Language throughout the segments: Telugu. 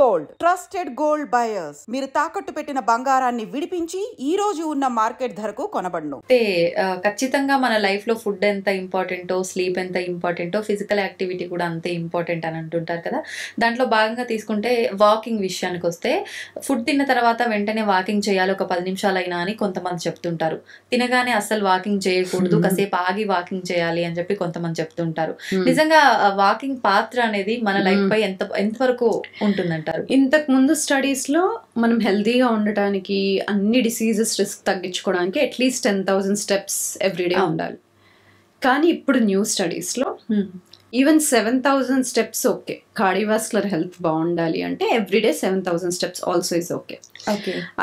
Gold, trusted gold buyers. మీరు తాకట్టు పెట్టిన బంగారాన్ని విడిపించి ఈ రోజు ఉన్న మార్కెట్ ధరకు కొనబడును. ఖచ్చితంగా మన లైఫ్ లో ఫుడ్ ఎంత ఇంపార్టెంటో, స్లీప్ ఎంత ఇంపార్టెంటో, ఫిజికల్ యాక్టివిటీ కూడా అంతే ఇంపార్టెంట్ అని అంటుంటారు కదా. దాంట్లో భాగంగా తీసుకుంటే వాకింగ్ విషయానికి వస్తే, ఫుడ్ తిన్న తర్వాత వెంటనే వాకింగ్ చేయాలి ఒక 10 నిమిషాలైనా అని కొంతమంది చెప్తుంటారు. తినగానే అస్సలు వాకింగ్ చేయకూడదు, కాసేపు ఆగి వాకింగ్ చేయాలి అని చెప్పి కొంతమంది చెప్తుంటారు. నిజంగా వాకింగ్ పాత్ర అనేది మన లైఫ్ పై ఎంతవరకు ఉంటుందంటారు? ఇంతకు ముందు స్టడీస్ లో మనం హెల్తీగా ఉండటానికి, అన్ని డిసీజెస్ రిస్క్ తగ్గించుకోవడానికి అట్లీస్ట్ 10,000 స్టెప్స్ ఎవ్రీడే ఉండాలి. కానీ ఇప్పుడు న్యూ స్టడీస్ లో even 7,000 steps okay. Cardiovascular health బాగుండాలి అంటే everyday 7,000 steps also is okay.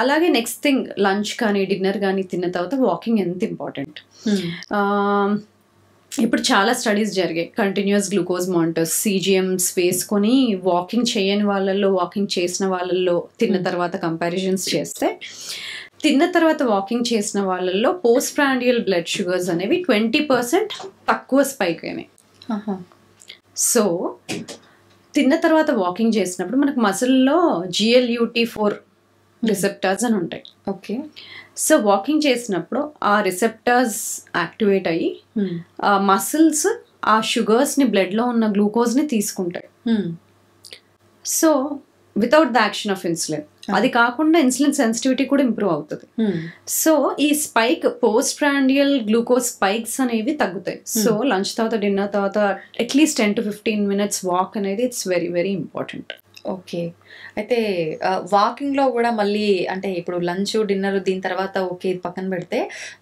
అలాగే నెక్స్ట్ థింగ్, లంచ్ కానీ డిన్నర్ కానీ తిన్న తర్వాత వాకింగ్ ఎంత ఇంపార్టెంట్. ఇప్పుడు చాలా స్టడీస్ జరిగాయి. కంటిన్యూస్ గ్లూకోజ్ మానిటర్స్, CGMs వేసుకొని వాకింగ్ చేయని వాళ్ళల్లో, వాకింగ్ చేసిన వాళ్ళల్లో తిన్న తర్వాత కంపారిజన్స్ చేస్తే, తిన్న తర్వాత వాకింగ్ చేసిన వాళ్ళల్లో పోస్ట్ ప్రాండియల్ బ్లడ్ షుగర్స్ అనేవి 20% తక్కువ స్పైక్ అయినాయి. సో తిన్న తర్వాత వాకింగ్ చేసినప్పుడు మనకు మసిల్లో GLUT4 రిసెప్టర్స్ అని ఉంటాయి. ఓకే. సో వాకింగ్ చేసినప్పుడు ఆ రిసెప్టర్స్ యాక్టివేట్ అయ్యి ఆ మసిల్స్ ఆ షుగర్స్ని, బ్లడ్లో ఉన్న గ్లూకోజ్ని తీసుకుంటాయి. So without the action of insulin. అది కాకుండా ఇన్సులిన్ సెన్సిటివిటీ కూడా ఇంప్రూవ్ అవుతుంది. సో ఈ spike, post prandial glucose spikes అనేవి తగ్గుతాయి. సో లంచ్ తర్వాత, డిన్నర్ తర్వాత అట్లీస్ట్ 10 to 15 minutes వాక్ అనేది it's very very important. Okay. అయితే వాకింగ్లో కూడా మళ్ళీ అంటే ఇప్పుడు లంచ్, డిన్నర్ దీని తర్వాత ఓకే పక్కన పెడితే,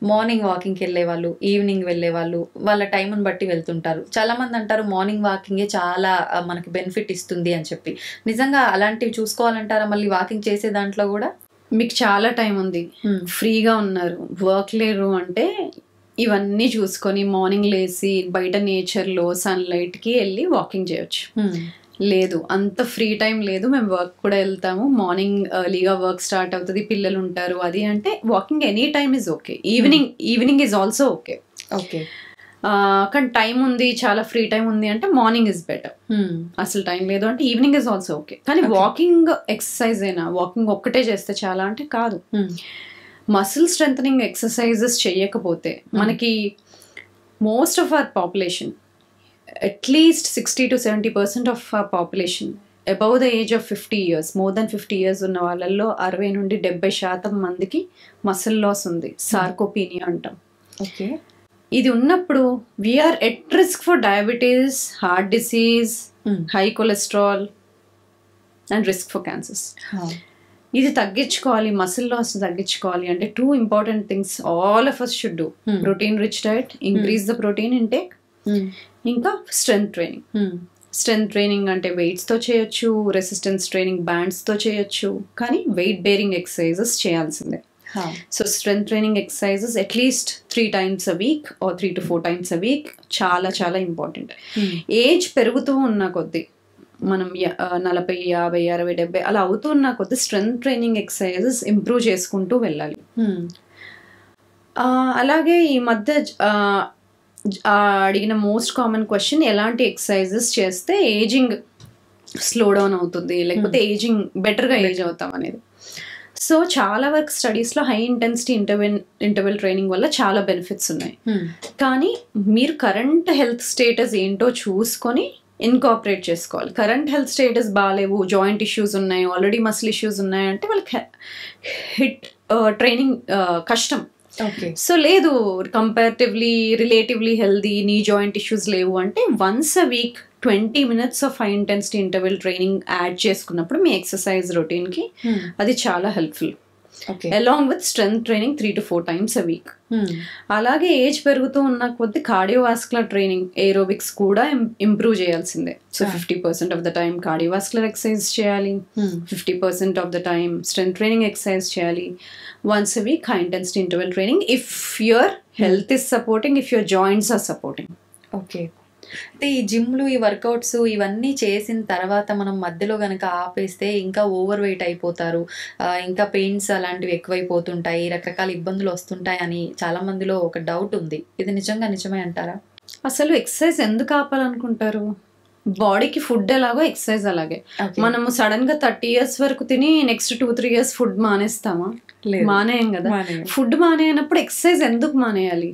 మార్నింగ్ వాకింగ్కి వెళ్ళే వాళ్ళు, ఈవినింగ్ వెళ్ళే వాళ్ళు, వాళ్ళ టైంని బట్టి వెళ్తుంటారు. చాలామంది అంటారు మార్నింగ్ వాకింగే చాలా మనకి బెనిఫిట్ ఇస్తుంది అని చెప్పి. నిజంగా అలాంటివి చూసుకోవాలంటారా మళ్ళీ వాకింగ్ చేసే దాంట్లో కూడా? మీకు చాలా టైం ఉంది, ఫ్రీగా ఉన్నారు, వర్క్ లేరు అంటే ఇవన్నీ చూసుకొని మార్నింగ్ లేసి బయట నేచర్లో సన్లైట్కి వెళ్ళి వాకింగ్ చేయొచ్చు. లేదు, అంత ఫ్రీ టైం లేదు, మేము వర్క్ కూడా వెళ్తాము, మార్నింగ్ ఎర్లీగా వర్క్ స్టార్ట్ అవుతుంది, పిల్లలు ఉంటారు, అది అంటే walking any time is okay. Evening is also okay. Okay. కానీ టైం ఉంది, చాలా ఫ్రీ టైం ఉంది అంటే మార్నింగ్ ఇస్ బెటర్. అసలు టైం లేదు అంటే ఈవినింగ్ ఇస్ ఆల్సో ఓకే. కానీ వాకింగ్ ఎక్సర్సైజ్ అయినా, వాకింగ్ ఒక్కటే చేస్తే చాలా అంటే కాదు. మసిల్ స్ట్రెంథనింగ్ ఎక్సర్సైజెస్ చేయకపోతే మనకి most of our population, at least 60 to 70% of our population above the age of 50 years, more than 50 years ఉన్న వాళ్ళల్లో 60 నుండి 70% మందికి మసిల్ లాస్ ఉంది, సార్కోపీనియా అంటాం. ఓకే. ఇది ఉన్నప్పుడు we're at risk for diabetes, heart disease, high cholesterol and risk for cancers. ఇది తగ్గించుకోవాలి, మసిల్ లాస్ తగ్గించుకోవాలి అంటే 2 important things all of us should do. Protein rich diet, increase the protein intake, ఇంకా స్ట్రెంగ్త్ ట్రైనింగ్. స్ట్రెంగ్త్ ట్రైనింగ్ అంటే వెయిట్స్తో చేయొచ్చు, రెసిస్టెన్స్ ట్రైనింగ్ బ్యాండ్స్తో చేయొచ్చు, కానీ వెయిట్ బేరింగ్ ఎక్సర్సైజెస్ చేయాల్సిందే. So strength training exercises at least 3 times a week or 3 to 4 times a week చాలా చాలా ఇంపార్టెంట్. ఏజ్ పెరుగుతూ ఉన్న కొద్దీ, మనం 40, 50, 60, 70 అలా అవుతూ ఉన్న కొద్దీ స్ట్రెంగ్త్ ట్రైనింగ్ ఎక్సర్సైజెస్ ఇంప్రూవ్ చేసుకుంటూ వెళ్ళాలి. అలాగే ఈ మధ్య అడిగిన మోస్ట్ కామన్ క్వశ్చన్, ఎలాంటి ఎక్సర్సైజెస్ చేస్తే ఏజింగ్ స్లో డౌన్ అవుతుంది, లేకపోతే ఏజింగ్ బెటర్గా ఏజ్ అవుతాం అనేది. సో చాలా వరకు స్టడీస్లో హై ఇంటెన్సిటీ ఇంటర్వెల్ ట్రైనింగ్ వల్ల చాలా బెనిఫిట్స్ ఉన్నాయి. కానీ మీరు కరెంట్ హెల్త్ స్టేటస్ ఏంటో చూసుకొని ఇన్కాపరేట్ చేసుకోవాలి. కరెంట్ హెల్త్ స్టేటస్ బాగాలేవు, జాయింట్ ఇష్యూస్ ఉన్నాయి, ఆల్రెడీ మసిల్ ఇష్యూస్ ఉన్నాయి అంటే వాళ్ళకి హిట్ ట్రైనింగ్ కష్టం. సో లేదు, relatively healthy, knee joint issues లేవు అంటే once a week 20 minutes of high intensity interval training add చేసుకున్నప్పుడు మీ ఎక్సర్సైజ్ రొటీన్కి అది చాలా helpful. Along with strength training 3 to 4 times a week. అలాగే ఏజ్ పెరుగుతూ ఉన్న కొద్ది కార్డియోవాస్కులర్ ట్రైనింగ్, ఏరోబిక్స్ కూడా ఇంప్రూవ్ చేయాల్సిందే. So 50% of the time cardiovascular exercise చేయాలి, 50% of the time strength training exercise చేయాలి. Once a week high intensity interval training if your health is supporting, if your joints are supporting. Okay. అంటే ఈ జిమ్లు, ఈ వర్కౌట్స్ ఇవన్నీ చేసిన తర్వాత మనం మధ్యలో కనుక ఆపేస్తే ఇంకా ఓవర్ వెయిట్ అయిపోతారు, ఇంకా పెయిన్స్ అలాంటివి ఎక్కువైపోతుంటాయి, రకరకాల ఇబ్బందులు వస్తుంటాయి అని చాలా మందిలో ఒక డౌట్ ఉంది. ఇది నిజంగా నిజమే అంటారా? అసలు ఎక్సర్సైజ్ ఎందుకు ఆపాలనుకుంటారు? బాడీకి ఫుడ్ ఎలాగో ఎక్సర్సైజ్ అలాగే. మనము సడన్ గా 30 years వరకు తిని నెక్స్ట్ 2-3 years ఫుడ్ మానేస్తామా? మానేయం కదా. ఫుడ్ మానేయనప్పుడు ఎక్సర్సైజ్ ఎందుకు మానేయాలి?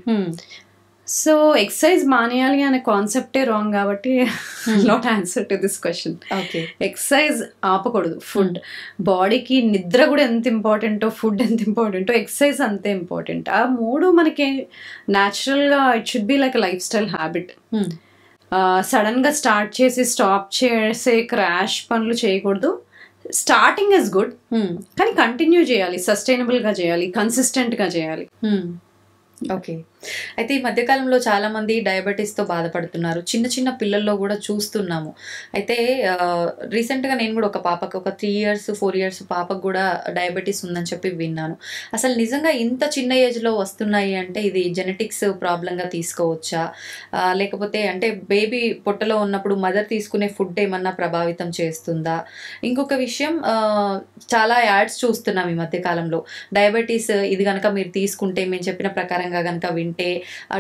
సో ఎక్సర్సైజ్ మానేయాలి అనే కాన్సెప్టే రాంగ్ కాబట్టి not answer to this question. Exercise ఆపకూడదు. ఫుడ్ బాడీకి నిద్ర కూడా ఎంత ఇంపార్టెంటో ఫుడ్ ఎంత ఇంపార్టెంటో ఎక్సర్సైజ్ అంతే ఇంపార్టెంట్. ఆ మూడు మనకి న్యాచురల్గా it should be like life style habit. Sudden గా స్టార్ట్ చేసి స్టాప్ చేసే క్రాష్ పనులు చేయకూడదు. స్టార్టింగ్ ఇస్ గుడ్, కానీ కంటిన్యూ చేయాలి, సస్టైనబుల్ గా చేయాలి, కన్సిస్టెంట్ గా చేయాలి. ఓకే. అయితే ఈ మధ్యకాలంలో చాలా మంది డయాబెటీస్తో బాధపడుతున్నారు. చిన్న చిన్న పిల్లల్లో కూడా చూస్తున్నాము. అయితే రీసెంట్గా నేను కూడా ఒక పాపకు ఒక 3 years 4 years పాపకు కూడా డయాబెటీస్ ఉందని చెప్పి విన్నాను. అసలు నిజంగా ఇంత చిన్న ఏజ్లో వస్తున్నాయి అంటే ఇది జెనెటిక్స్ ప్రాబ్లంగా తీసుకోవచ్చా, లేకపోతే అంటే బేబీ పొట్టలో ఉన్నప్పుడు మదర్ తీసుకునే ఫుడ్ ఏమన్నా ప్రభావితం చేస్తుందా? ఇంకొక విషయం, చాలా యాడ్స్ చూస్తున్నాం ఈ మధ్యకాలంలో. డయాబెటీస్ ఇది కనుక మీరు తీసుకుంటే మేము చెప్పిన ప్రకారంగా కనుక వింటే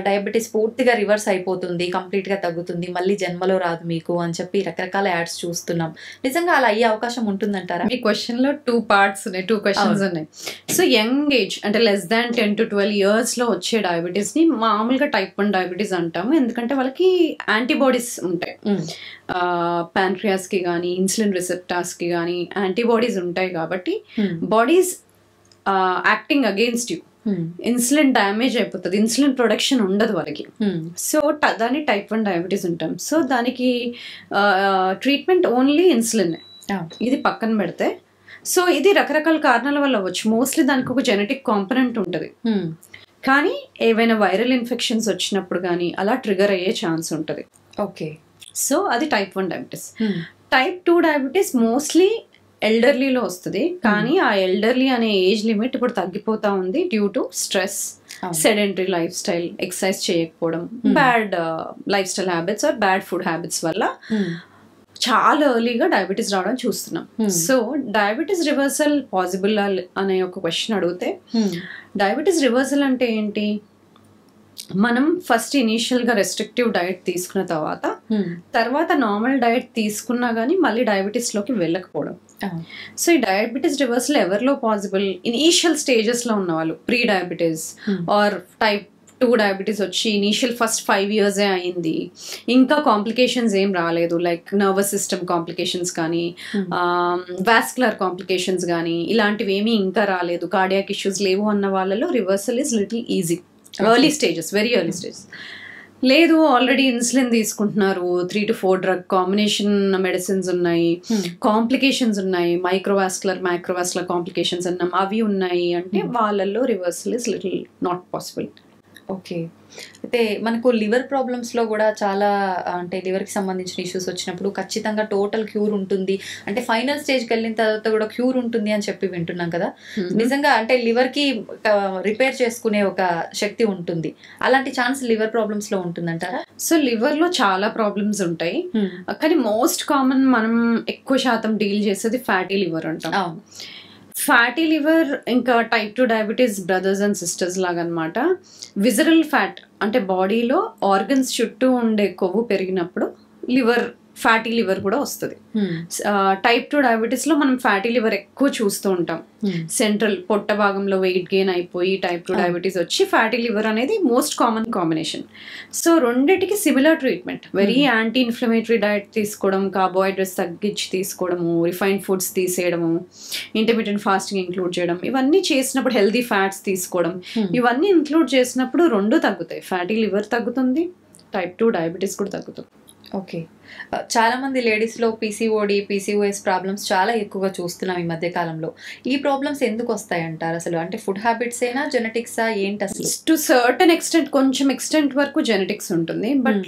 డయాబెటీస్ పూర్తిగా రివర్స్ అయిపోతుంది, కంప్లీట్గా తగ్గుతుంది, మళ్ళీ జన్మలో రాదు మీకు అని చెప్పి రకరకాల యాడ్స్ చూస్తున్నాం. నిజంగా అలా అయ్యే అవకాశం ఉంటుందంటారా? ఈ క్వశ్చన్ లో 2 parts ఉన్నాయి, 2 questions ఉన్నాయి. సో యంగ్ ఏజ్ అంటే less than 10 to 12 years లో వచ్చే డయాబెటీస్ ని మామూలుగా type 1 డయాబెటీస్ అంటాము. ఎందుకంటే వాళ్ళకి యాంటీబాడీస్ ఉంటాయి. ప్యాంక్రియాస్ కి కానీ ఇన్సులిన్ రిసెప్టార్స్ కి కానీ యాంటీబాడీస్ ఉంటాయి కాబట్టి bodies acting against you. Insulin damage అయిపోతుంది, ఇన్సులిన్ ప్రొడక్షన్ ఉండదు వాళ్ళకి. సో దాన్ని type 1 డయాబెటీస్ ఉంటాం. సో దానికి ట్రీట్మెంట్ ఓన్లీ ఇన్సులిన్. ఇది పక్కన పెడితే సో ఇది రకరకాల కారణాల వల్ల అవ్వచ్చు. మోస్ట్లీ దానికి ఒక జెనెటిక్ కాంపనెంట్ ఉంటుంది, కానీ ఏవైనా వైరల్ ఇన్ఫెక్షన్స్ వచ్చినప్పుడు కానీ అలా ట్రిగర్ అయ్యే ఛాన్స్ ఉంటుంది. ఓకే. సో అది type 1 diabetes. type 2 diabetes mostly ఎల్డర్లీలో వస్తుంది, కానీ ఆ ఎల్డర్లీ అనే ఏజ్ లిమిట్ ఇప్పుడు తగ్గిపోతా ఉంది due to stress, sedentary lifestyle, exercise చేయకపోవడం, bad lifestyle habits or bad food habits వల్ల చాలా ఎర్లీగా డయాబెటీస్ రావడం చూస్తున్నాం. సో డయాబెటీస్ రివర్సల్ పాసిబుల్ అనే ఒక క్వశ్చన్ అడిగితే, డయాబెటీస్ రివర్సల్ అంటే ఏంటి? మనం ఫస్ట్ ఇనీషియల్గా రెస్ట్రిక్టివ్ డైట్ తీసుకున్న తర్వాత నార్మల్ డైట్ తీసుకున్నా కానీ మళ్ళీ డయాబెటీస్లోకి వెళ్ళకపోవడం. సో ఈ డయాబెటీస్ రివర్సల్ ఎవరిలో పాసిబుల్? ఇనీషియల్ స్టేజెస్లో ఉన్న వాళ్ళు, pre diabetes or type 2 diabetes వచ్చి ఇనీషియల్ ఫస్ట్ 5 years అయింది, ఇంకా కాంప్లికేషన్స్ ఏం రాలేదు, లైక్ నర్వస్ సిస్టమ్ కాంప్లికేషన్స్ కానీ వాస్కులర్ కాంప్లికేషన్స్ కానీ ఇలాంటివి ఏమీ ఇంకా రాలేదు, కార్డియాక్ ఇష్యూస్ లేవు అన్న వాళ్ళలో reversal is little easy. Early stages, very early stages. లేదు ఆల్రెడీ ఇన్సులిన్ తీసుకుంటున్నారు, 3 to 4 డ్రగ్ కాంబినేషన్ మెడిసిన్స్ ఉన్నాయి, కాంప్లికేషన్స్ ఉన్నాయి, మైక్రోవాస్కులర్ మైక్రోవాస్కులర్ కాంప్లికేషన్స్ అన్నాం, అవి ఉన్నాయి అంటే వాళ్ళల్లో reversal is little not possible. Okay. అయితే మనకు లివర్ ప్రాబ్లమ్స్లో కూడా చాలా అంటే లివర్కి సంబంధించిన ఇష్యూస్ వచ్చినప్పుడు ఖచ్చితంగా టోటల్ క్యూర్ ఉంటుంది అంటే ఫైనల్ స్టేజ్కి వెళ్ళిన తర్వాత కూడా క్యూర్ ఉంటుంది అని చెప్పి వింటున్నాం కదా. నిజంగా అంటే లివర్కి రిపేర్ చేసుకునే ఒక శక్తి ఉంటుంది, అలాంటి ఛాన్స్ లివర్ ప్రాబ్లమ్స్లో ఉంటుందంటారా? సో లివర్లో చాలా ప్రాబ్లమ్స్ ఉంటాయి, కానీ మోస్ట్ కామన్ మనం ఎక్కువ శాతం డీల్ చేసేది ఫ్యాటీ లివర్ అంటాం. ఫ్యాటీ లివర్ ఇంకా type 2 diabetes brothers and sisters లాగా అనమాట. విజరల్ ఫ్యాట్ అంటే బాడీలో ఆర్గన్స్ చుట్టూ ఉండే కొవ్వు పెరిగినప్పుడు ఫ్యాటీ లివర్ కూడా వస్తుంది. type 2 డయాబెటీస్ లో మనం ఫ్యాటీ లివర్ ఎక్కువ చూస్తూ ఉంటాం. సెంట్రల్ పొట్ట భాగంలో వెయిట్ గెయిన్ అయిపోయి type 2 డయాబెటీస్ వచ్చి ఫ్యాటీ లివర్ అనేది మోస్ట్ కామన్ కాంబినేషన్. సో రెండిటికి similar treatment, very anti inflammatory diet తీసుకోవడం, కార్బోహైడ్రేట్స్ తగ్గించి తీసుకోవడము, రిఫైన్డ్ ఫుడ్స్ తీసేయడము, ఇంటర్మీడియట్ ఫాస్టింగ్ ఇంక్లూడ్ చేయడం, ఇవన్నీ చేసినప్పుడు హెల్దీ ఫ్యాట్స్ తీసుకోవడం, ఇవన్నీ ఇంక్లూడ్ చేసినప్పుడు రెండు తగ్గుతాయి. ఫ్యాటీ లివర్ తగ్గుతుంది, type 2 డయాబెటీస్ కూడా తగ్గుతుంది. ఓకే. చాలా మంది లేడీస్లో PCOD PCOS ప్రాబ్లమ్స్ చాలా ఎక్కువగా చూస్తున్నాం ఈ మధ్య కాలంలో. ఈ ప్రాబ్లమ్స్ ఎందుకు వస్తాయి అంటారు అసలు? అంటే ఫుడ్ హ్యాబిట్స్ అయినా జెనెటిక్సా ఏంటి అసలు? టు సర్టన్ ఎక్స్టెంట్, కొంచెం ఎక్స్టెంట్ వరకు జెనెటిక్స్ ఉంటుంది, బట్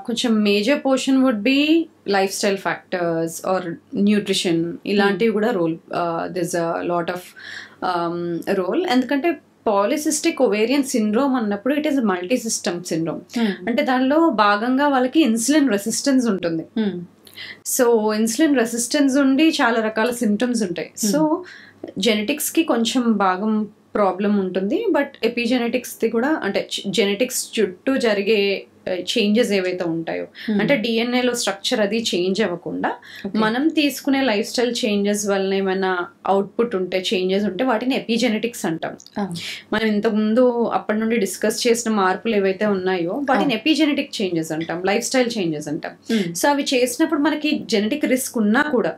కొంచెం major portion would be lifestyle factors or nutrition, ఇలాంటివి కూడా this a lot of role. ఎందుకంటే పాలిసిస్టిక్ ఒవేరియన్ సిండ్రోమ్ అన్నప్పుడు it is multi system syndrome, అంటే దానిలో భాగంగా వాళ్ళకి ఇన్సులిన్ రెసిస్టెన్స్ ఉంటుంది. సో ఇన్సులిన్ రెసిస్టెన్స్ ఉండి చాలా రకాల సిమ్టమ్స్ ఉంటాయి. సో జెనెటిక్స్ కి కొంచెం భాగం ప్రాబ్లం ఉంటుంది, బట్ ఎపిజెనెటిక్స్ ది కూడా అంటే జెనెటిక్స్ చుట్టూ జరిగే చేంజెస్ ఏవైతే ఉంటాయో, అంటే డిఎన్ఏలో స్ట్రక్చర్ అది చేంజ్ అవ్వకుండా మనం తీసుకునే లైఫ్ స్టైల్ చేంజెస్ వల్ల ఏమైనా అవుట్పుట్ ఉంటే, చేంజెస్ ఉంటే వాటిని ఎపిజెనెటిక్స్ అంటాం. మనం ఇంతకుముందు అప్పటి నుండి డిస్కస్ చేసిన మార్పులు ఏవైతే ఉన్నాయో వాటిని ఎపిజెనెటిక్ చేంజెస్ అంటాం, లైఫ్ స్టైల్ చేంజెస్ అంటాం. సో అవి చేసినప్పుడు మనకి జెనెటిక్ రిస్క్ ఉన్నా కూడా,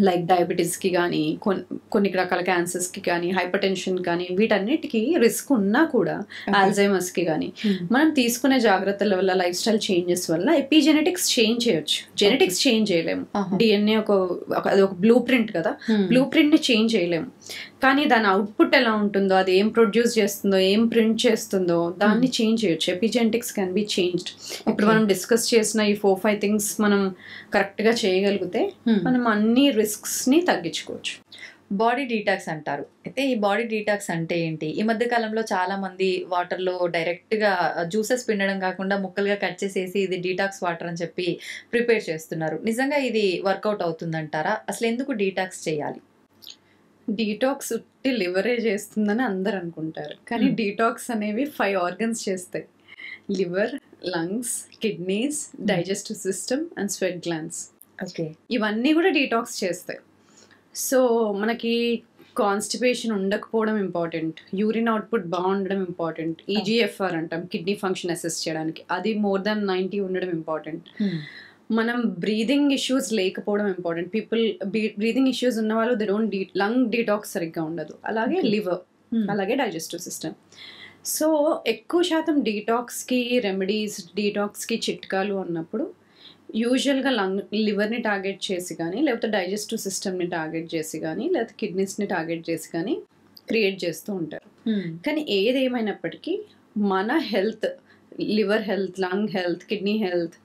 లైక్ డయాబెటీస్కి కానీ, కొన్ని రకాల క్యాన్సర్స్కి కానీ, హైపర్ టెన్షన్ కానీ, వీటన్నిటికీ రిస్క్ ఉన్నా కూడా, ఆల్జైమర్స్కి కానీ, మనం తీసుకునే జాగ్రత్తల వల్ల, లైఫ్ స్టైల్ చేంజెస్ వల్ల ఎపిజెనెటిక్స్ చేంజ్ చేయొచ్చు. జెనెటిక్స్ చేంజ్ చేయలేము. డిఎన్ఏ అది ఒక బ్లూ ప్రింట్ కదా, బ్లూ ప్రింట్ని చేంజ్ చేయలేము. కానీ దాని అవుట్పుట్ ఎలా ఉంటుందో, అది ఏం ప్రొడ్యూస్ చేస్తుందో, ఏం ప్రింట్ చేస్తుందో దాన్ని చేంజ్ చేయొచ్చు. Epigenetics can be changed. ఇప్పుడు మనం డిస్కస్ చేసిన ఈ 4-5 థింగ్స్ మనం కరెక్ట్గా చేయగలిగితే మనం అన్ని రిస్క్స్ని తగ్గించుకోవచ్చు. బాడీ డీటాక్స్ అంటారు. అయితే ఈ బాడీ డీటాక్స్ అంటే ఏంటి? ఈ మధ్య కాలంలో చాలా మంది వాటర్లో డైరెక్ట్గా జ్యూసెస్ పిండడం కాకుండా ముక్కలుగా కట్ చేసేసి ఇది డీటాక్స్ వాటర్ అని చెప్పి ప్రిపేర్ చేస్తున్నారు. నిజంగా ఇది వర్కౌట్ అవుతుందంటారా? అసలు ఎందుకు డీటాక్స్ చేయాలి? డీటాక్స్ ఉట్టి లివరే చేస్తుందని అందరు అనుకుంటారు, కానీ డీటాక్స్ అనేవి 5 ఆర్గన్స్ చేస్తాయి. Liver, lungs, kidneys, digestive system and sweat glands. Okay, ఇవన్నీ కూడా డీటాక్స్ చేస్తాయి. సో మనకి కాన్స్టిపేషన్ ఉండకపోవడం ఇంపార్టెంట్, యూరిన్ అవుట్పుట్ బాగుండడం ఇంపార్టెంట్, ఈజీఎఫ్ఆర్ అంటాం కిడ్నీ ఫంక్షన్ అసెస్ చేయడానికి, అది మోర్ దాన్ 90 ఉండడం ఇంపార్టెంట్. మనం బ్రీదింగ్ ఇష్యూస్ లేకపోవడం ఇంపార్టెంట్. పీపుల్ బ్రీదింగ్ ఇష్యూస్ ఉన్న వాళ్ళు దే డోంట్ లంగ్ డీటాక్స్ సరిగ్గా ఉండదు. అలాగే లివర్, అలాగే డైజెస్టివ్ సిస్టమ్. సో ఎక్కువ శాతం డీటాక్స్కి రెమెడీస్, డీటాక్స్కి చిట్కాలు అన్నప్పుడు యూజువల్గా లివర్ని టార్గెట్ చేసి కానీ, లేకపోతే డైజెస్టివ్ సిస్టమ్ని టార్గెట్ చేసి కానీ, లేకపోతే కిడ్నీస్ని టార్గెట్ చేసి కానీ క్రియేట్ చేస్తూ ఉంటారు. కానీ ఏదేమైనప్పటికీ మన health, liver health, lung health, kidney health,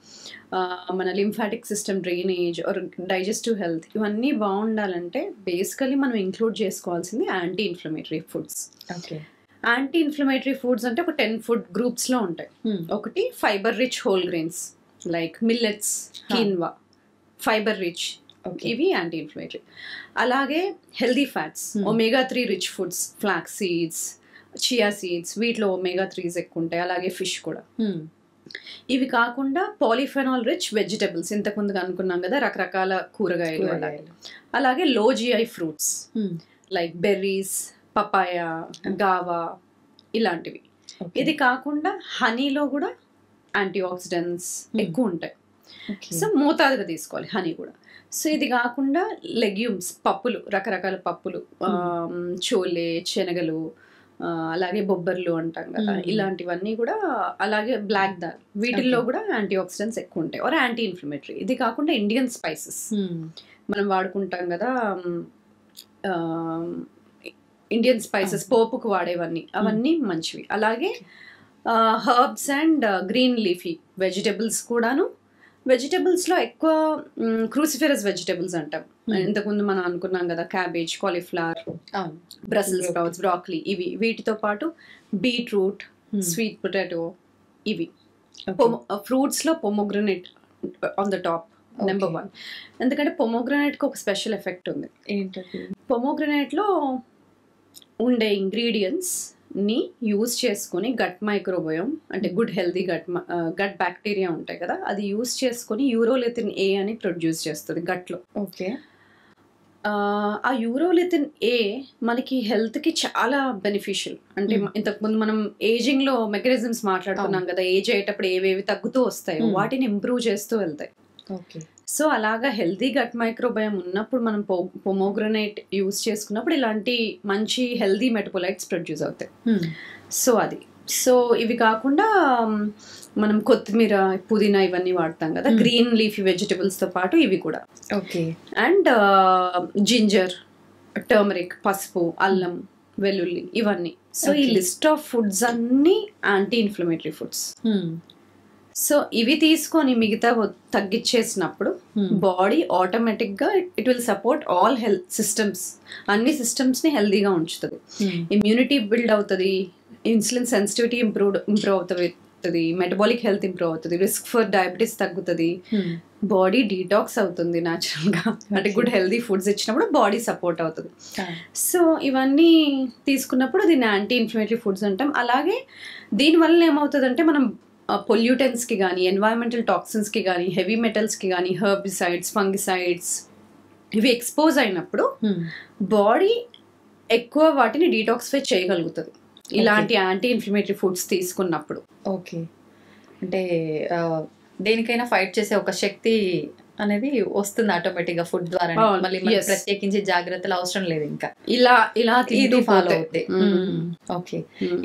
మన lymphatic system drainage or digestive health, ఇవన్నీ బాగుండాలంటే బేసికలీ మనం ఇంక్లూడ్ చేసుకోవాల్సింది anti inflammatory foods. Okay, anti inflammatory foods అంటే ఒక 10 ఫుడ్ గ్రూప్స్లో ఉంటాయి. ఒకటి fibre rich whole grains like millets, quinoa, fibre rich, ఇవి యాంటీ ఇన్ఫ్లమేటరీ. అలాగే healthy fats, omega three rich foods, flax seeds, chia seeds, వీటిలో ఒమేగా-3s ఎక్కువ ఉంటాయి. అలాగే ఫిష్ కూడా. ఇవి కాకుండా పాలిఫెనాల్ రిచ్ వెజిటబుల్స్, ఇంతకుముందుగా అనుకున్నాం కదా, రకరకాల కూరగాయలు. అలాగే low GI fruits like berries, papaya, guava, ఇలాంటివి. ఇది కాకుండా హనీలో కూడా యాంటీ ఆక్సిడెంట్స్ ఎక్కువ ఉంటాయి. సో మోతాదుగా తీసుకోవాలి హనీ కూడా. సో ఇది కాకుండా లెగ్యూమ్స్, పప్పులు, రకరకాల పప్పులు, చోలే, శనగలు, అలాగే బొబ్బర్లు అంటాం కదా, ఇలాంటివన్నీ కూడా. అలాగే బ్లాక్ దాల్, వీటిల్లో కూడా యాంటీ ఆక్సిడెంట్స్ ఎక్కువ ఉంటాయి ఆర్ యాంటీ ఇన్ఫ్లమేటరీ. ఇది కాకుండా ఇండియన్ స్పైసెస్ మనం వాడుకుంటాం కదా, ఇండియన్ స్పైసెస్ పోపుకు వాడేవన్నీ, అవన్నీ మంచివి. అలాగే herbs and green leafy vegetables కూడాను. వెజిటబుల్స్లో ఎక్కువ క్రూసిఫెరస్ వెజిటబుల్స్ అంటాం. ఇంతకుముందు మనం అనుకున్నాం కదా, cabbage, cauliflower, brussels sprouts, broccoli, ఇవి. వీటితో పాటు బీట్రూట్, స్వీట్ పొటాటో, ఇవి. ఫ్రూట్స్లో pomegranate on the top, number 1. ఎందుకంటే పొమోగ్రనేట్కి ఒక స్పెషల్ ఎఫెక్ట్ ఉంది. ఏంటది? పొమోగ్రనేట్లో ఉండే ఇంగ్రీడియంట్స్ని యూజ్ చేసుకొని గట్ మైక్రోబయోమ్, అంటే గుడ్ హెల్దీ గట్ బ్యాక్టీరియా ఉంటాయి కదా, అది యూజ్ చేసుకొని యూరోలిథిన్ ఏ అని ప్రొడ్యూస్ చేస్తుంది గట్లో. ఓకే, ఆ యూరోలిథిన్ ఏ మనకి హెల్త్కి చాలా బెనిఫిషియల్. అంటే ఇంతకుముందు మనం ఏజింగ్లో మెకానిజమ్స్ మాట్లాడుకున్నాం కదా, ఏజ్ అయ్యేటప్పుడు ఏవేవి తగ్గుతూ వస్తాయో వాటిని ఇంప్రూవ్ చేస్తూ వెళ్తాయి. ఓకే, సో అలాగా హెల్తీ గట్ మైక్రోబయోమ్ ఉన్నప్పుడు మనం పొమోగ్రనేట్ యూజ్ చేసుకున్నప్పుడు ఇలాంటి మంచి హెల్తీ మెటబోలైట్స్ ప్రొడ్యూస్ అవుతాయి. సో అది. సో ఇవి కాకుండా మనం కొత్తిమీర, పుదీనా ఇవన్నీ వాడతాం కదా, గ్రీన్ లీఫీ వెజిటబుల్స్తో పాటు ఇవి కూడా. ఓకే, అండ్ జింజర్, టర్మరిక్, పసుపు, అల్లం, వెల్లుల్లి, ఇవన్నీ. సో ఈ లిస్ట్ ఆఫ్ ఫుడ్స్ అన్నీ యాంటీ ఇన్ఫ్లమేటరీ ఫుడ్స్. సో ఇవి తీసుకొని మిగతా తగ్గించేసినప్పుడు బాడీ ఆటోమేటిక్గా it will support all health systems, అన్ని సిస్టమ్స్ని హెల్దీగా ఉంచుతుంది. ఇమ్యూనిటీ బిల్డ్ అవుతుంది, ఇన్సులిన్ సెన్సిటివిటీ ఇంప్రూవ్ అవుతుంది, మెటబాలిక్ హెల్త్ ఇంప్రూవ్ అవుతుంది, రిస్క్ ఫర్ డయాబెటీస్ తగ్గుతుంది, బాడీ డీటాక్స్ అవుతుంది న్యాచురల్గా. అంటే గుడ్ హెల్దీ ఫుడ్స్ ఇచ్చినప్పుడు బాడీ సపోర్ట్ అవుతుంది. సో ఇవన్నీ తీసుకున్నప్పుడు దీన్ని యాంటీ ఇన్ఫ్లమేటరీ ఫుడ్స్ అంటాం. అలాగే దీనివల్ల ఏమవుతుందంటే మనం పొల్యూటెంట్స్కి కానీ ఎన్వైరన్మెంటల్ టాక్సిన్స్కి కానీ హెవీ మెటల్స్కి కానీ హెర్బిసైడ్స్ ఫంగిసైడ్స్ ఇవి ఎక్స్పోజ్ అయినప్పుడు బాడీ ఎక్కువ వాటిని డీటాక్సిఫై చేయగలుగుతుంది ఇలాంటి యాంటీ ఇన్ఫ్లమేటరీ ఫుడ్స్ తీసుకున్నప్పుడు. ఓకే, అంటే దేనికైనా ఫైట్ చేసే ఒక శక్తి అనేది వస్తుంది ఆటోమేటిక్ గా ఫుడ్ ద్వారా. మళ్ళీ ప్రత్యేకించి జాగ్రత్తలు అవసరం లేదు, ఇంకా ఇలా ఇది ఫాలో అవుతాయి. ఓకే,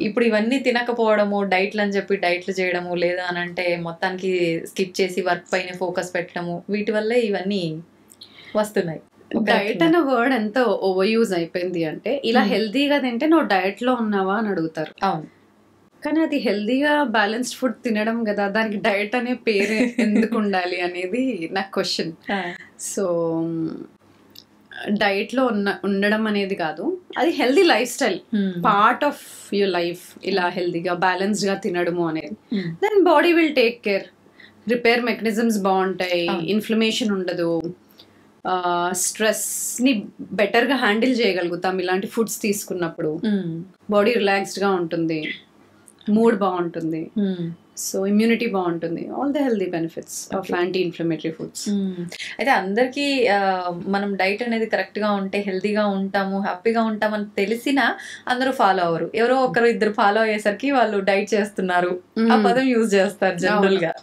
ఇప్పుడు ఇవన్నీ తినకపోవడము, డైట్లు అని చెప్పి డైట్లు చేయడము, లేదా అని అంటే మొత్తానికి స్కిప్ చేసి వర్క్ పైన ఫోకస్ పెట్టడము, వీటి వల్లే ఇవన్నీ వస్తున్నాయి. డైట్ అనే వర్డ్ ఎంత ఓవర్ యూజ్ అయిపోయింది అంటే, ఇలా హెల్తీగా తింటే నువ్వు డైట్ లో ఉన్నావా అని అడుగుతారు. అవును, కానీ అది హెల్దీగా బ్యాలెన్స్డ్ ఫుడ్ తినడం కదా, దానికి డైట్ అనే పేరు ఎందుకు ఉండాలి అనేది నాకు క్వశ్చన్. సో డైట్ లో ఉండడం అనేది కాదు, అది healthy lifestyle, part of your life. ఇలా హెల్దీగా బ్యాలెన్స్డ్ గా తినడము అనేది, then body will take care. Repair mechanisms బాగుంటాయి, ఇన్ఫ్లమేషన్ ఉండదు, స్ట్రెస్ ని బెటర్ గా హ్యాండిల్ చేయగలుగుతాం ఇలాంటి ఫుడ్స్ తీసుకున్నప్పుడు. బాడీ రిలాక్స్డ్ గా ఉంటుంది, మూడ్ బాగుంటుంది, సో ఇమ్యూనిటీ బాగుంటుంది. All the healthy benefits of anti inflammatory foods. అయితే అందరికీ మనం డైట్ అనేది కరెక్ట్ గా ఉంటే హెల్దీగా ఉంటాము, హ్యాపీగా ఉంటామని తెలిసినా అందరూ ఫాలో అవ్వరు. ఎవరో ఒకరు ఇద్దరు ఫాలో అయ్యేసరికి వాళ్ళు డైట్ చేస్తున్నారు ఆ పదం యూజ్ చేస్తారు జనరల్ గా.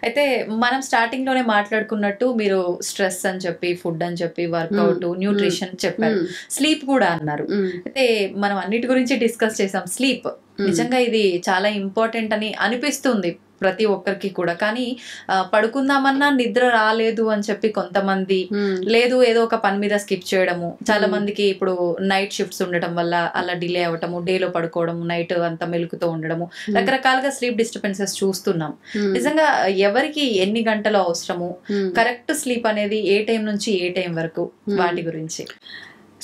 అయితే మనం స్టార్టింగ్ లోనే మాట్లాడుకున్నట్టు మీరు స్ట్రెస్ అని చెప్పి, ఫుడ్ అని చెప్పి, వర్కౌట్, న్యూట్రిషన్ చెప్పారు, స్లీప్ కూడా అన్నారు. అయితే మనం అన్నిటి గురించి డిస్కస్ చేసాం. స్లీప్ నిజంగా ఇది చాలా ఇంపార్టెంట్ అని అనిపిస్తుంది ప్రతి ఒక్కరికి కూడా. కానీ పడుకుందామన్నా నిద్ర రాలేదు అని చెప్పి కొంతమంది, లేదు ఏదో ఒక పని మీద స్కిప్ చేయడము. చాలా మందికి ఇప్పుడు నైట్ షిఫ్ట్స్ ఉండటం వల్ల అలా డిలే అవ్వటము, డేలో పడుకోవడము, నైట్ అంతా మెలుకుతూ ఉండడము, రకరకాలుగా స్లీప్ డిస్టర్బెన్సెస్ చూస్తున్నాం. నిజంగా ఎవరికి ఎన్ని గంటలు అవసరము, కరెక్ట్ స్లీప్ అనేది ఏ టైం నుంచి ఏ టైం వరకు, వాటి గురించి.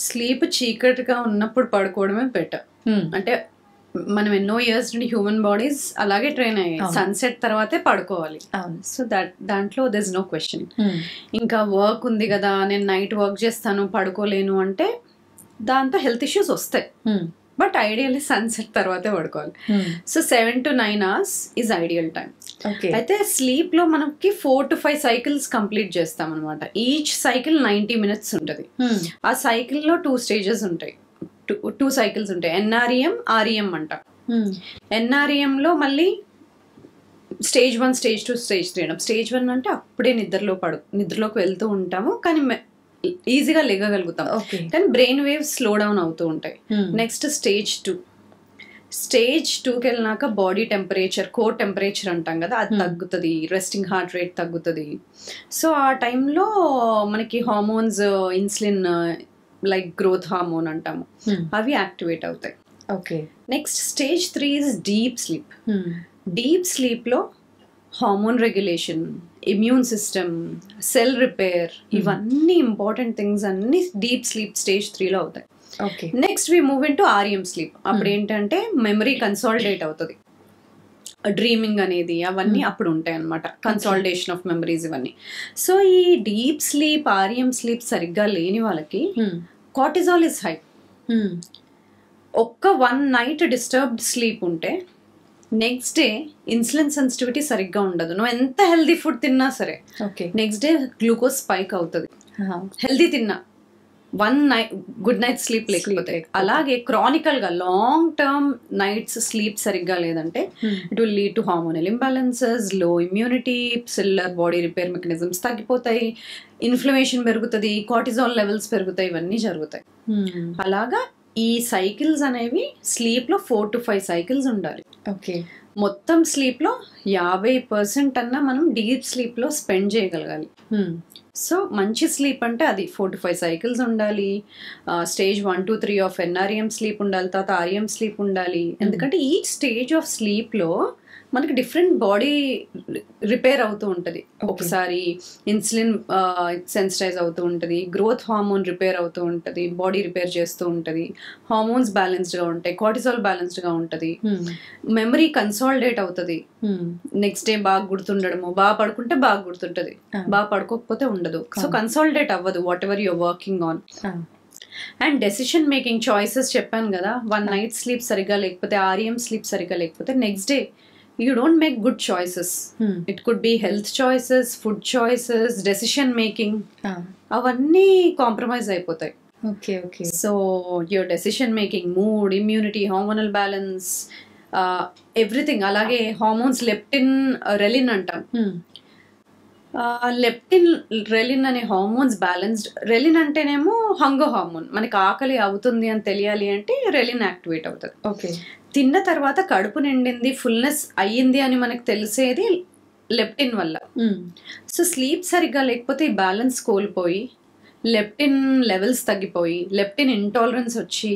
స్లీప్ చీకటిగా ఉన్నప్పుడు పడుకోవడమే బెటర్. అంటే మనం ఎన్నో ఇయర్స్ నుండి హ్యూమన్ బాడీస్ అలాగే ట్రైన్ అయ్యాయి, సన్సెట్ తర్వాతే పడుకోవాలి. సో దాంట్లో దెర్ ఇస్ నో క్వశ్చన్. ఇంకా వర్క్ ఉంది కదా, నేను నైట్ వర్క్ చేస్తాను పడుకోలేను అంటే దాంతో హెల్త్ ఇష్యూస్ వస్తాయి. బట్ ఐడియల్లీ సన్సెట్ తర్వాతే పడుకోవాలి. So 7 to 9 hours is ideal time. అయితే స్లీప్ లో మనకి 4 to 5 సైకిల్స్ కంప్లీట్ చేస్తాం అనమాట. ఈచ్ సైకిల్ 90 minutes ఉంటుంది. ఆ సైకిల్ లో 2 stages ఉంటాయి, 2 cycles ఉంటాయి. ఎన్ఆర్ఈఎం, ఆర్ఈఎం అంట. ఎన్ఆర్ఈఎం లో మళ్ళీ స్టేజ్ 1, స్టేజ్ 2, స్టేజ్ 3. స్టేజ్ 1 అంటే అప్పుడే నిద్రలోకి వెళ్తూ ఉంటాము, కానీ ఈజీగా లెగగలుగుతాం, కానీ బ్రెయిన్ వేవ్స్ స్లో డౌన్ అవుతూ ఉంటాయి. Next stage 2. స్టేజ్ 2కి వెళ్ళినాక బాడీ టెంపరేచర్, కోర్ టెంపరేచర్ అంటాం కదా, అది తగ్గుతుంది, రెస్టింగ్ హార్ట్ రేట్ తగ్గుతుంది. సో ఆ టైంలో మనకి hormones, insulin, like growth hormone అంటాము, అవి యాక్టివేట్ అవుతాయి. Okay. Next stage 3 is deep sleep. Deep sleep లో hormone regulation, immune system, cell repair, ఇవన్నీ ఇంపార్టెంట్ థింగ్స్ అన్ని డీప్ స్లీప్ స్టేజ్ 3 లో అవుతాయి. Next we move into REM sleep. అప్పుడు ఏంటంటే మెమరీ కన్సాలిడేట్ అవుతుంది, డ్రీమింగ్ అనేది అవన్నీ అప్పుడు ఉంటాయి అనమాట, కన్సాలిడేషన్ ఆఫ్ మెమరీస్ ఇవన్నీ. సో ఈ డీప్ స్లీప్, ఆర్ఈఎం స్లీప్ సరిగ్గా లేని వాళ్ళకి కార్టిజాల్ ఇస్ హై. ఒక్క 1 night డిస్టర్బ్డ్ స్లీప్ ఉంటే నెక్స్ట్ డే ఇన్సులిన్ సెన్సిటివిటీ సరిగ్గా ఉండదు. నువ్వు ఎంత హెల్దీ ఫుడ్ తిన్నా సరే నెక్స్ట్ డే గ్లూకోజ్ స్పైక్ అవుతుంది, హెల్దీ తిన్నా. 1 night గుడ్ నైట్ స్లీప్ లేకపోతే. అలాగే క్రానికల్ గా లాంగ్ టర్మ్ నైట్స్ స్లీప్ సరిగ్గా లేదంటే it will lead to hormonal imbalances, low immunity, cellular body repair mechanisms తగ్గిపోతాయి, ఇన్ఫ్లమేషన్ పెరుగుతుంది, కార్టిజాల్ లెవెల్స్ పెరుగుతాయి, ఇవన్నీ జరుగుతాయి. అలాగా ఈ సైకిల్స్ అనేవి స్లీప్ లో 4 to 5 cycles ఉండాలి. మొత్తం స్లీప్ లో 50% అన్నా మనం డీప్ స్లీప్ లో స్పెండ్ చేయగలగాలి. సో మంచి స్లీప్ అంటే అది 4 to 5 cycles ఉండాలి. Stage 1 to 3 of NREM sleep ఉండాలి, తర్వాత ఆర్ఈఎం స్లీప్ ఉండాలి. ఎందుకంటే ఈ స్టేజ్ ఆఫ్ స్లీప్ లో మనకి డిఫరెంట్ బాడీ రిపేర్ అవుతూ ఉంటుంది. ఒకసారి ఇన్సులిన్ సెన్సిటైజ్ అవుతూ ఉంటుంది, గ్రోత్ హార్మోన్ రిపేర్ అవుతూ ఉంటుంది, బాడీ రిపేర్ చేస్తూ ఉంటుంది, హార్మోన్స్ బ్యాలెన్స్డ్ గా ఉంటాయి, కార్టిజాల్ బ్యాలెన్స్డ్ గా ఉంటుంది, మెమరీ కన్సాలిడేట్ అవుతుంది, నెక్స్ట్ డే బాగా గుర్తుండడము, బాగా పడుకుంటే బాగా గుర్తుంటది, బాగా పడుకోకపోతే ఉండదు. సో కన్సాలిడేట్ అవ్వదు whatever you're working on. And decision making, choices చెప్పాను కదా, 1 night స్లీప్ సరిగ్గా లేకపోతే, ఆర్ఈఎం స్లీప్ సరిగ్గా లేకపోతే next day you don't make good choices. It could be health choices, food choices, decision making. అవన్నీ కాంప్రమైజ్ అయిపోతాయి. Okay okay. So your decision making, mood, immunity, hormonal balance, everything. అలాగే హార్మోన్స్ లెప్టిన్, రెలిన్ అంటాం. లెప్టిన్, రెలిన్ అనే హార్మోన్స్ బ్యాలెన్స్డ్. రెలిన్ అంటేనేమో హంగర్ హార్మోన్. మనకి ఆకలి అవుతుంది అని తెలియాలి అంటే రెలిన్ యాక్టివేట్ అవుతుంది. ఓకే. తిన్న తర్వాత కడుపు నిండింది, ఫుల్నెస్ అయ్యింది అని మనకు తెలిసేది లెప్టిన్ వల్ల. సో స్లీప్ సరిగ్గా లేకపోతే ఈ బ్యాలెన్స్ కోల్పోయి లెప్టిన్ లెవెల్స్ తగ్గిపోయి లెప్టిన్ ఇంటాలరెన్స్ వచ్చి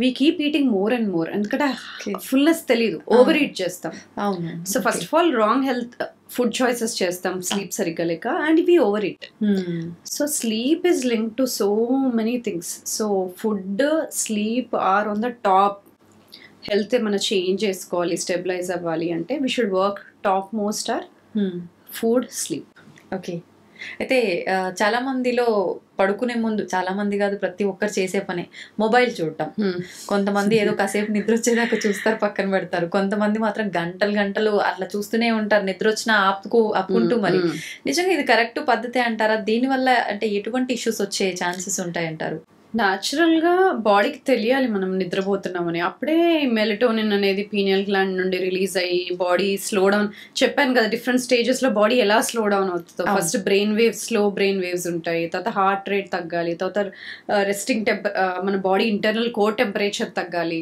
we keep eating more and more. ఎందుకంటే ఫుల్నెస్ తెలియదు, ఓవర్ ఈట్ చేస్తాం. So first of all wrong health food choices చేస్తాం స్లీప్ సరిగ్గా లేక, and we overeat. So sleep is link to so many things. So food, sleep are on the top. Health ఏమైనా చేంజ్ చేసుకోవాలి, స్టెబిలైజ్ అవ్వాలి అంటే we should work top most are food, sleep. Okay. అయితే చాలా మందిలో పడుకునే ముందు, చాలా మంది కాదు ప్రతి ఒక్కరు చేసే పనే మొబైల్ చూడటం. కొంతమంది ఏదో కాసేపు నిద్ర వచ్చేదాకా చూస్తారు, పక్కన పెడతారు. కొంతమంది మాత్రం గంటలు గంటలు అట్లా చూస్తూనే ఉంటారు, నిద్ర వచ్చినా ఆపుకుంటూ. మరి నిజంగా ఇది కరెక్ట్ పద్ధతి అంటారా? దీనివల్ల అంటే ఎటువంటి ఇష్యూస్ వచ్చే ఛాన్సెస్ ఉంటాయంటారు? న్యాచురల్గా బాడీకి తెలియాలి మనం నిద్రపోతున్నామని. అప్పుడే మెలటోనిన్ అనేది పీనియల్ గ్లాండ్ నుండి రిలీజ్ అయ్యి బాడీ స్లో డౌన్. చెప్పాను కదా డిఫరెంట్ స్టేజెస్లో బాడీ ఎలా స్లో డౌన్ అవుతుందో. First brain waves, slow brain waves ఉంటాయి. తర్వాత హార్ట్ రేట్ తగ్గాలి. తర్వాత రెస్టింగ్ మన బాడీ ఇంటర్నల్ కోర్ టెంపరేచర్ తగ్గాలి.